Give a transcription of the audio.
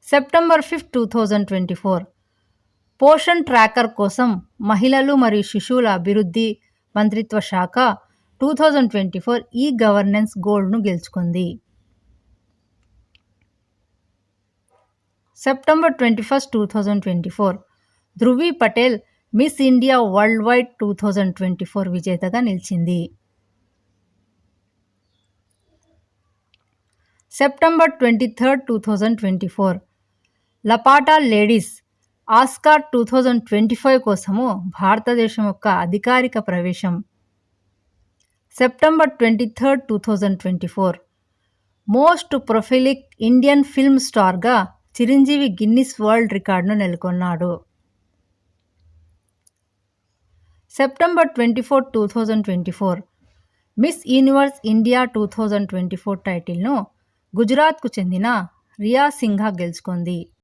September 5, 2024 Poshan tracker కోసం మహిళలు మరియు శిశువుల అభివృద్ధి మంత్రిత్వ శాఖ 2024 ఈ గవర్నెన్స్ గోల్డ్ను గెలుచుకుంది. September 21, 2024 Dhruvi Patel miss India world wide 2024 విజేతగా నిలిచింది. సెప్టెంబర్ 23, 2024 లపాటా లేడీస్ ఆస్కార్ 2025 కోసము భారతదేశం యొక్క అధికారిక ప్రవేశం. September 23, 2024 most prolific Indian film స్టార్గా చిరంజీవి గిన్నిస్ వరల్డ్ రికార్డును నెలకొన్నాడు. సెప్టెంబర్ 24, 2024 మిస్ యూనివర్స్ ఇండియా 2024 టైటిల్ను గుజరాత్కు చెందిన రియా సింఘా గెలుచుకుంది.